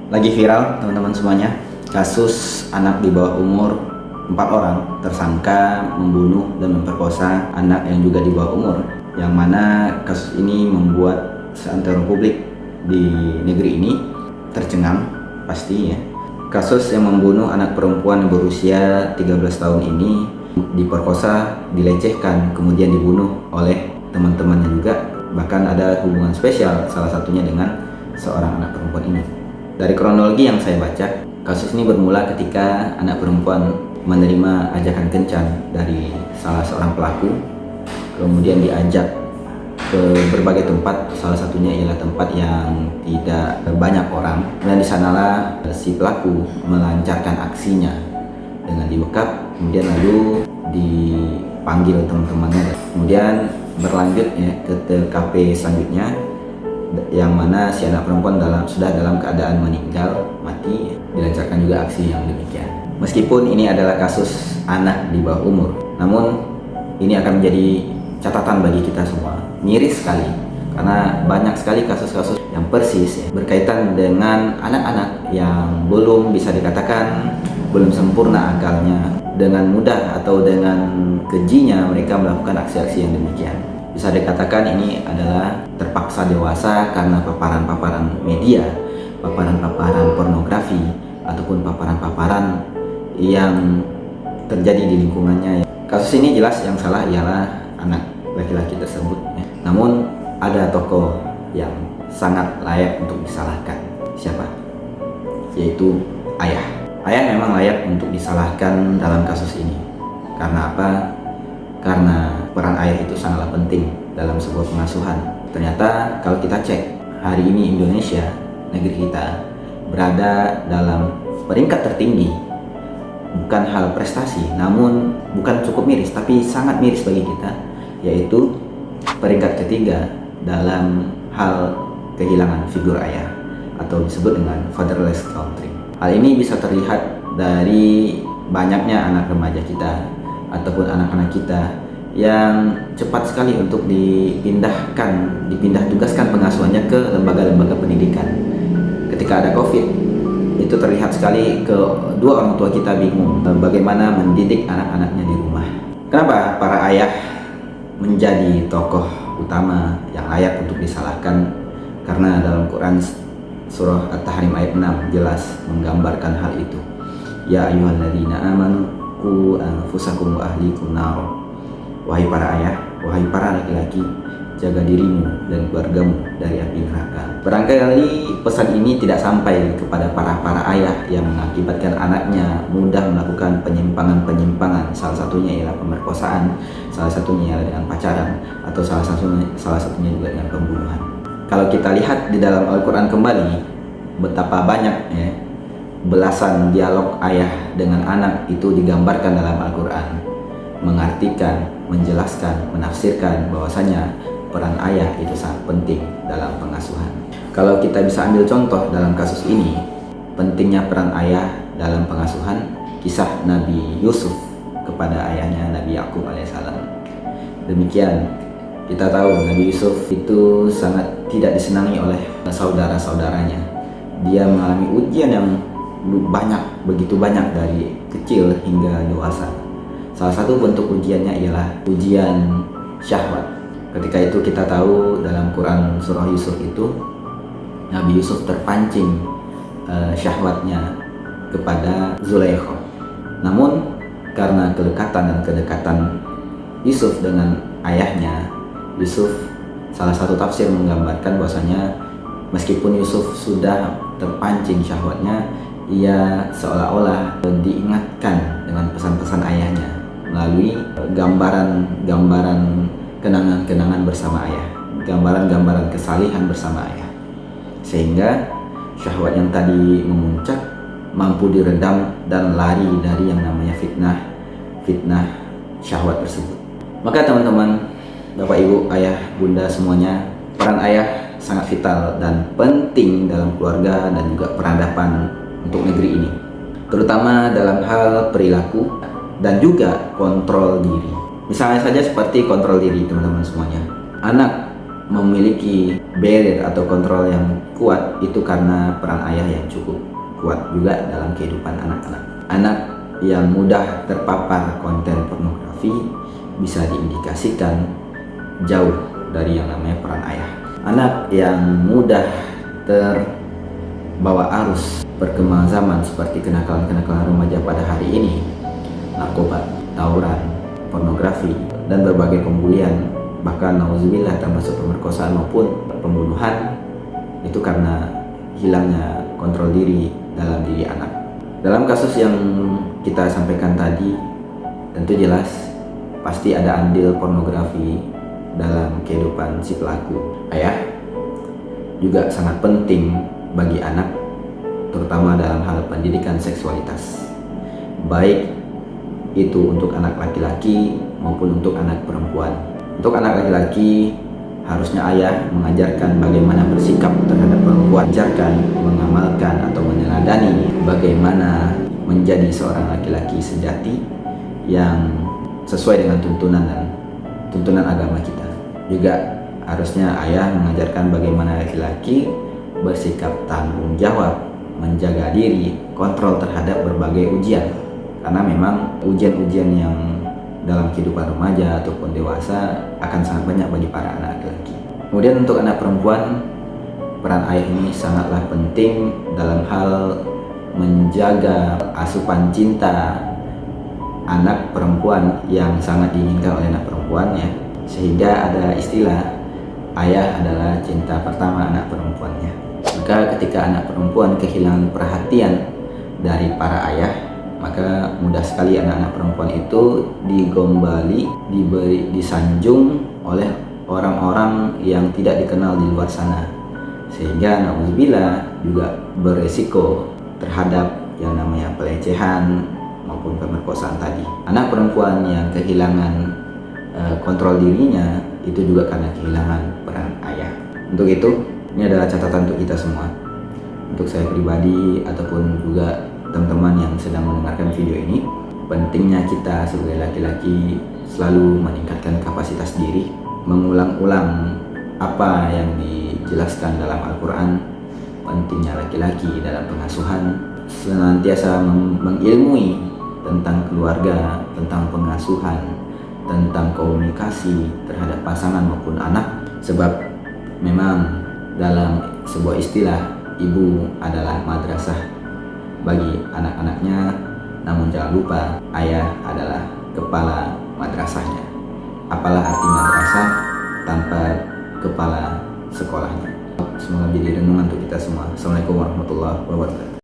Lagi viral teman-teman semuanya, kasus anak di bawah umur 4 orang tersangka membunuh dan memperkosa anak yang juga di bawah umur, yang mana kasus ini membuat seantero publik di negeri ini tercengang pasti ya. Kasus yang membunuh anak perempuan berusia 13 tahun ini diperkosa, dilecehkan, kemudian dibunuh oleh teman-temannya juga, bahkan ada hubungan spesial salah satunya dengan seorang anak perempuan ini. Dari kronologi yang saya baca, kasus ini bermula ketika anak perempuan menerima ajakan kencan dari salah seorang pelaku, kemudian diajak ke berbagai tempat, salah satunya ialah tempat yang tidak banyak orang, dan di sanalah si pelaku melancarkan aksinya dengan dibekap, kemudian lalu dipanggil teman-temannya, kemudian berlanjut ya ke TKP selanjutnya, yang mana si anak perempuan sudah dalam keadaan meninggal mati, dilancarkan juga aksi yang demikian. Meskipun ini adalah kasus anak di bawah umur, namun ini akan menjadi catatan bagi kita semua. Miris sekali karena banyak sekali kasus-kasus yang persis ya, berkaitan dengan anak-anak yang belum bisa dikatakan belum sempurna akalnya. Dengan mudah atau dengan kejinya mereka melakukan aksi-aksi yang demikian. Bisa dikatakan ini adalah terpaksa dewasa karena paparan-paparan media, paparan-paparan pornografi, ataupun paparan-paparan yang terjadi di lingkungannya. Kasus ini jelas yang salah ialah anak laki-laki tersebut. Namun ada tokoh yang sangat layak untuk disalahkan. Siapa? Yaitu ayah. Ayah memang layak untuk disalahkan dalam kasus ini. Karena apa? Karena peran ayah itu sangatlah penting dalam sebuah pengasuhan. Ternyata kalau kita cek, hari ini Indonesia, negeri kita, berada dalam peringkat tertinggi. Bukan hal prestasi, namun bukan cukup miris, tapi sangat miris bagi kita, yaitu peringkat ketiga dalam hal kehilangan figur ayah, atau disebut dengan fatherless country. Hal ini bisa terlihat dari banyaknya anak remaja kita ataupun anak-anak kita yang cepat sekali untuk dipindah tugaskan pengasuhannya ke lembaga-lembaga pendidikan. Ketika ada COVID, itu terlihat sekali kedua orang tua kita bingung bagaimana mendidik anak-anaknya di rumah. Kenapa para ayah menjadi tokoh utama yang layak untuk disalahkan? Karena dalam Quran surah At-Tahrim ayat 6 jelas menggambarkan hal itu. Ya ayyuhalladzina amanu qu anfusakum wa ahlikum nar. Wahai para ayah, wahai para laki-laki, jaga dirimu dan keluargamu dari api neraka. Barangkali pesan ini tidak sampai kepada para ayah yang mengakibatkan anaknya mudah melakukan penyimpangan. Salah satunya ialah pemerkosaan, salah satunya ialah dengan pacaran, atau salah satunya juga dengan pembunuhan. Kalau kita lihat di dalam Al-Quran kembali, betapa banyak ya, belasan dialog ayah dengan anak itu digambarkan dalam Al-Quran, mengartikan, menjelaskan, menafsirkan bahwasanya peran ayah itu sangat penting dalam pengasuhan. Kalau kita bisa ambil contoh dalam kasus ini, pentingnya peran ayah dalam pengasuhan, kisah Nabi Yusuf kepada ayahnya Nabi Yakub alaihissalam. Demikian, kita tahu Nabi Yusuf itu sangat tidak disenangi oleh saudara-saudaranya. Dia mengalami ujian yang begitu banyak dari kecil hingga dewasa. Salah satu bentuk ujiannya ialah ujian syahwat. Ketika itu kita tahu dalam Quran surah Yusuf itu, Nabi Yusuf terpancing syahwatnya kepada Zulaikha. Namun karena kedekatan Yusuf dengan ayahnya, Yusuf, salah satu tafsir menggambarkan bahwasanya meskipun Yusuf sudah terpancing syahwatnya, ia seolah-olah diingatkan dengan pesan-pesan ayahnya melalui gambaran kenangan-kenangan bersama ayah, gambaran kesalihan bersama ayah, sehingga syahwat yang tadi memuncak mampu diredam dan lari dari yang namanya fitnah syahwat tersebut. Maka teman-teman, Bapak Ibu, Ayah, Bunda semuanya, peran ayah sangat vital dan penting dalam keluarga dan juga peradaban untuk negeri ini, terutama dalam hal perilaku dan juga kontrol diri. Misalnya saja seperti kontrol diri teman-teman semuanya. Anak memiliki barrier atau kontrol yang kuat itu karena peran ayah yang cukup kuat juga dalam kehidupan anak-anak. Anak yang mudah terpapar konten pornografi bisa diindikasikan jauh dari yang namanya peran ayah. Anak yang mudah terbawa arus perkembangan zaman seperti kenakalan-kenakalan remaja pada hari ini, narkoba, tawuran, pornografi, dan berbagai pembulian, bahkan nauzubillah termasuk pemerkosaan maupun pembunuhan, itu karena hilangnya kontrol diri dalam diri anak. Dalam kasus yang kita sampaikan tadi, tentu jelas pasti ada andil pornografi dalam kehidupan si pelaku. Ayah juga sangat penting bagi anak, terutama dalam hal pendidikan seksualitas, baik itu untuk anak laki-laki maupun untuk anak perempuan. Untuk anak laki-laki, harusnya ayah mengajarkan bagaimana bersikap terhadap perempuan, ajarkan, mengamalkan atau meneladani bagaimana menjadi seorang laki-laki sejati yang sesuai dengan tuntunan agama kita. Juga harusnya ayah mengajarkan bagaimana laki-laki bersikap tanggung jawab, menjaga diri, kontrol terhadap berbagai ujian. Karena memang ujian-ujian yang dalam kehidupan remaja ataupun dewasa akan sangat banyak bagi para anak laki-laki. Kemudian untuk anak perempuan, peran ayah ini sangatlah penting dalam hal menjaga asupan cinta anak perempuan yang sangat diinginkan oleh anak perempuan, ya. Sehingga ada istilah ayah adalah cinta pertama anak perempuannya. Maka ketika anak perempuan kehilangan perhatian dari para ayah, maka mudah sekali anak-anak perempuan itu digombali, disanjung oleh orang-orang yang tidak dikenal di luar sana, sehingga nauzubillah juga beresiko terhadap yang namanya pelecehan maupun pemerkosaan tadi. Anak perempuan yang kehilangan kontrol dirinya itu juga karena kehilangan peran ayah. Untuk itu, ini adalah catatan untuk kita semua, untuk saya pribadi ataupun juga teman-teman yang sedang mendengarkan video ini. Pentingnya kita sebagai laki-laki selalu meningkatkan kapasitas diri, mengulang-ulang apa yang dijelaskan dalam Al-Quran. Pentingnya laki-laki dalam pengasuhan, senantiasa mengilmui tentang keluarga, tentang pengasuhan, tentang komunikasi terhadap pasangan maupun anak. Sebab memang dalam sebuah istilah, ibu adalah madrasah bagi anak-anaknya, namun jangan lupa ayah adalah kepala madrasahnya. Apalah arti madrasah tanpa kepala sekolahnya? Semoga menjadi renungan untuk kita semua. Assalamualaikum warahmatullahi wabarakatuh.